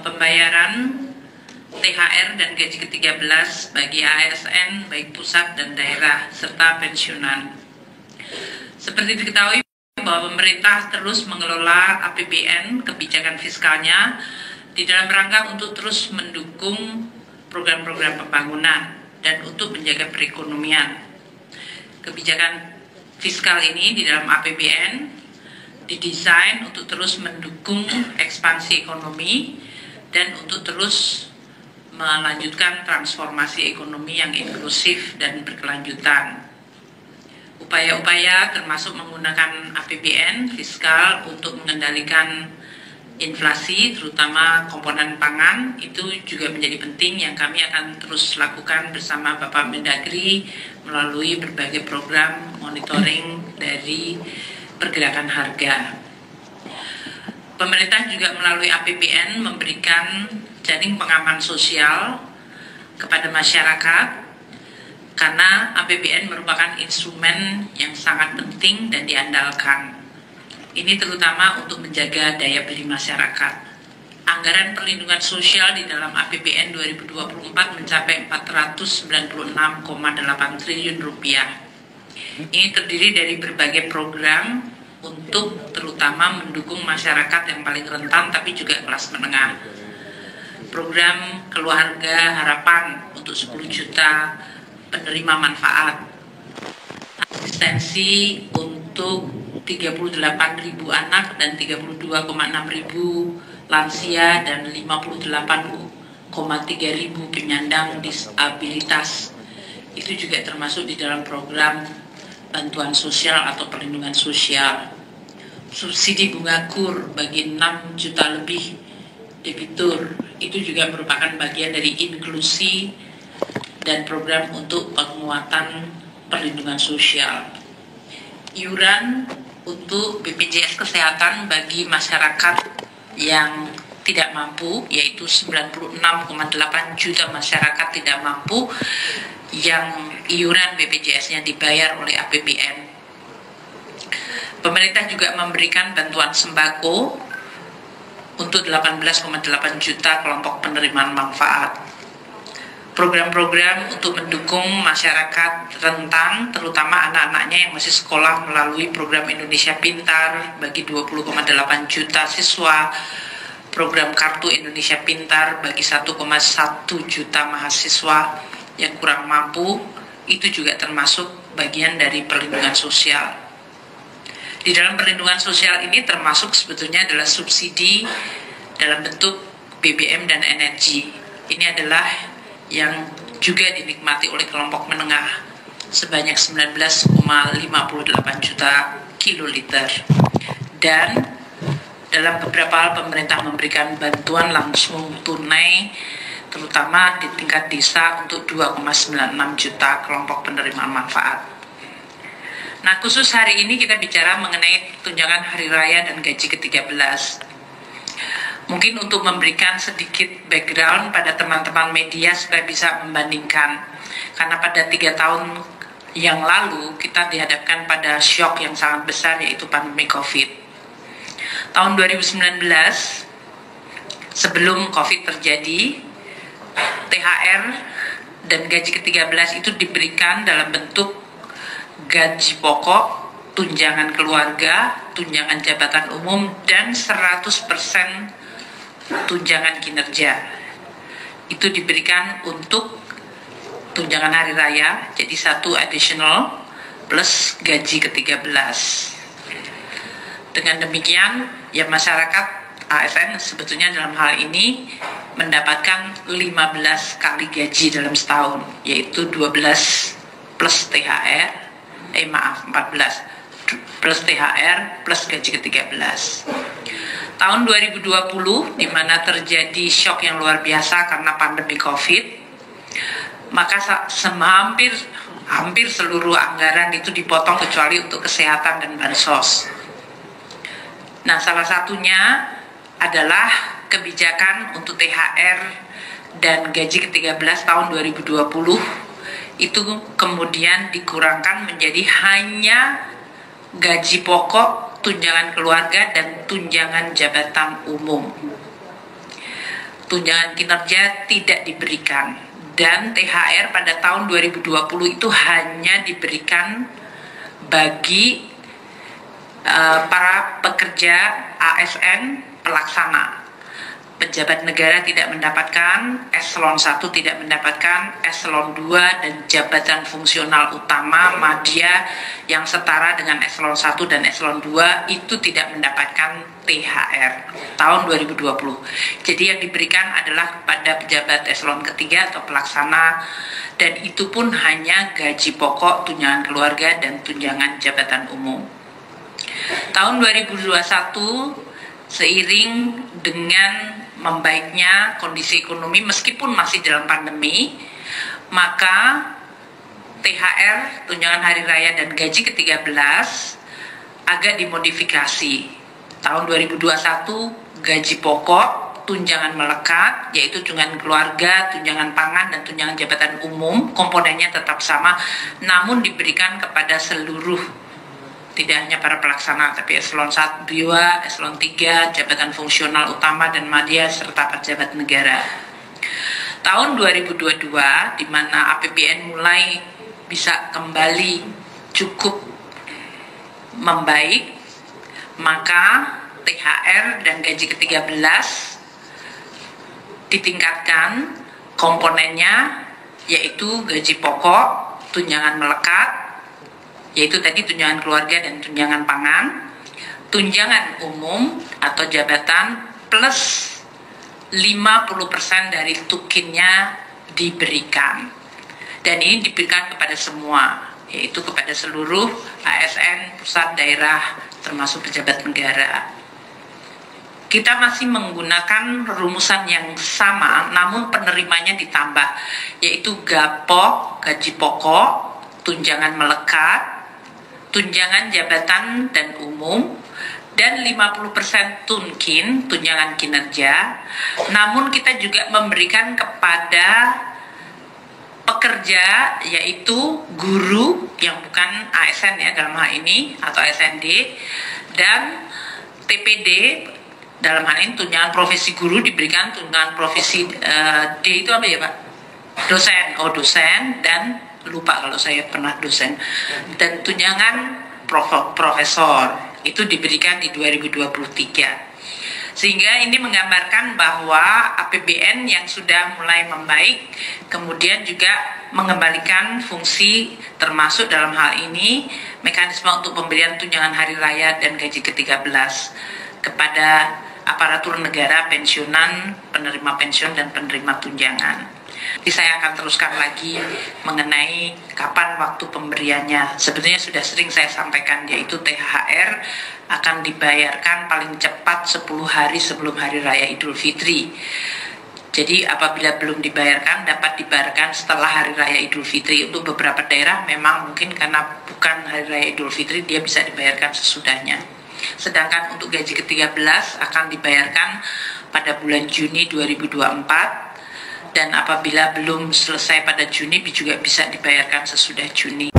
pembayaran THR dan gaji ke-13 bagi ASN baik pusat dan daerah serta pensiunan. Seperti diketahui bahwa pemerintah terus mengelola APBN kebijakan fiskalnya di dalam rangka untuk terus mendukung program-program pembangunan dan untuk menjaga perekonomian. Kebijakan fiskal ini di dalam APBN didesain untuk terus mendukung ekspansi ekonomi dan untuk terus melanjutkan transformasi ekonomi yang inklusif dan berkelanjutan. Upaya-upaya termasuk menggunakan APBN fiskal untuk mengendalikan inflasi, terutama komponen pangan, itu juga menjadi penting yang kami akan terus lakukan bersama Bapak Mendagri melalui berbagai program monitoring dari pergerakan harga. Pemerintah juga melalui APBN memberikan jaring pengaman sosial kepada masyarakat karena APBN merupakan instrumen yang sangat penting dan diandalkan. Ini terutama untuk menjaga daya beli masyarakat. Anggaran perlindungan sosial di dalam APBN 2024 mencapai 496,8 triliun rupiah. Ini terdiri dari berbagai program untuk terutama mendukung masyarakat yang paling rentan tapi juga kelas menengah. Program Keluarga Harapan untuk 10 juta penerima manfaat, asistensi untuk 38.000 anak dan 32,6.000 lansia dan 58,3.000 penyandang disabilitas. Itu juga termasuk di dalam program bantuan sosial atau perlindungan sosial. Subsidi bunga KUR bagi 6 juta lebih debitur itu juga merupakan bagian dari inklusi dan program untuk penguatan perlindungan sosial. Iuran untuk BPJS Kesehatan bagi masyarakat yang tidak mampu, yaitu 96,8 juta masyarakat tidak mampu yang iuran BPJS-nya dibayar oleh APBN. Pemerintah juga memberikan bantuan sembako untuk 18,8 juta kelompok penerimaan manfaat. Program-program untuk mendukung masyarakat rentan, terutama anak-anaknya yang masih sekolah melalui program Indonesia Pintar bagi 20,8 juta siswa, program Kartu Indonesia Pintar bagi 1,1 juta mahasiswa yang kurang mampu, itu juga termasuk bagian dari perlindungan sosial. Di dalam perlindungan sosial ini termasuk sebetulnya adalah subsidi dalam bentuk BBM dan energi. Ini adalah yang juga dinikmati oleh kelompok menengah sebanyak 19,58 juta kiloliter. Dan dalam beberapa hal pemerintah memberikan bantuan langsung tunai terutama di tingkat desa untuk 2,96 juta kelompok penerima manfaat. Nah, khusus hari ini kita bicara mengenai tunjangan hari raya dan gaji ke-13. Mungkin untuk memberikan sedikit background pada teman-teman media supaya bisa membandingkan. Karena pada 3 tahun yang lalu kita dihadapkan pada shock yang sangat besar, yaitu pandemi COVID. Tahun 2019, sebelum COVID terjadi, THR dan gaji ke-13 itu diberikan dalam bentuk gaji pokok, tunjangan keluarga, tunjangan jabatan umum, dan 100% tunjangan kinerja. Itu diberikan untuk tunjangan hari raya, jadi 1 additional plus gaji ke-13. Dengan demikian, ya masyarakat ASN sebetulnya dalam hal ini mendapatkan 15 kali gaji dalam setahun, yaitu 12 plus THR, 14 plus THR plus gaji ke-13. Tahun 2020 di mana terjadi shock yang luar biasa karena pandemi COVID, maka hampir seluruh anggaran itu dipotong kecuali untuk kesehatan dan bansos. Nah, salah satunya adalah kebijakan untuk THR dan gaji ke-13 tahun 2020 itu kemudian dikurangkan menjadi hanya gaji pokok, tunjangan keluarga, dan tunjangan jabatan umum. tunjangan kinerja tidak diberikan, dan THR pada tahun 2020 itu hanya diberikan bagi para pekerja ASN pelaksana. Pejabat negara tidak mendapatkan, eselon 1 tidak mendapatkan, eselon 2 dan jabatan fungsional utama madya yang setara dengan eselon 1 dan eselon 2 itu tidak mendapatkan THR tahun 2020. Jadi yang diberikan adalah kepada pejabat eselon ketiga atau pelaksana, dan itu pun hanya gaji pokok, tunjangan keluarga, dan tunjangan jabatan umum. Tahun 2021, seiring dengan membaiknya kondisi ekonomi meskipun masih dalam pandemi, maka THR, tunjangan hari raya dan gaji ke-13 agak dimodifikasi. Tahun 2021 gaji pokok, tunjangan melekat, yaitu tunjangan keluarga, tunjangan pangan, dan tunjangan jabatan umum, komponennya tetap sama, namun diberikan kepada seluruh, tidak hanya para pelaksana, tapi eselon 1, 2, eselon 3, jabatan fungsional utama dan madya, serta pejabat negara. Tahun 2022, di mana APBN mulai bisa kembali cukup membaik, maka THR dan gaji ke-13 ditingkatkan komponennya, yaitu gaji pokok, tunjangan melekat, yaitu tadi tunjangan keluarga dan tunjangan pangan, tunjangan umum atau jabatan plus 50% dari tukinnya diberikan. Dan ini diberikan kepada semua, yaitu kepada seluruh ASN, pusat, daerah, termasuk pejabat negara. Kita masih menggunakan rumusan yang sama, namun penerimanya ditambah, yaitu GAPOK, gaji pokok, tunjangan melekat, tunjangan jabatan dan umum, dan 50% tunkin, tunjangan kinerja. Namun kita juga memberikan kepada pekerja, yaitu guru yang bukan ASN ya dalam hal ini, atau ASND, dan TPD, dalam hal ini tunjangan profesi guru diberikan, tunjangan profesi D itu apa ya Pak? Dosen, dosen, dan lupa kalau saya pernah dosen, dan tunjangan profesor itu diberikan di 2023. Sehingga ini menggambarkan bahwa APBN yang sudah mulai membaik, kemudian juga mengembalikan fungsi, termasuk dalam hal ini mekanisme untuk pemberian tunjangan hari raya dan gaji ke-13 kepada aparatur negara, pensiunan, penerima pensiun, dan penerima tunjangan. Jadi saya akan teruskan lagi mengenai kapan waktu pemberiannya. Sebenarnya sudah sering saya sampaikan, yaitu THR akan dibayarkan paling cepat 10 hari sebelum Hari Raya Idul Fitri. Jadi apabila belum dibayarkan, dapat dibayarkan setelah Hari Raya Idul Fitri. Untuk beberapa daerah memang mungkin karena bukan Hari Raya Idul Fitri, dia bisa dibayarkan sesudahnya. Sedangkan untuk gaji ke-13 akan dibayarkan pada bulan Juni 2024, dan apabila belum selesai pada Juni juga bisa dibayarkan sesudah Juni.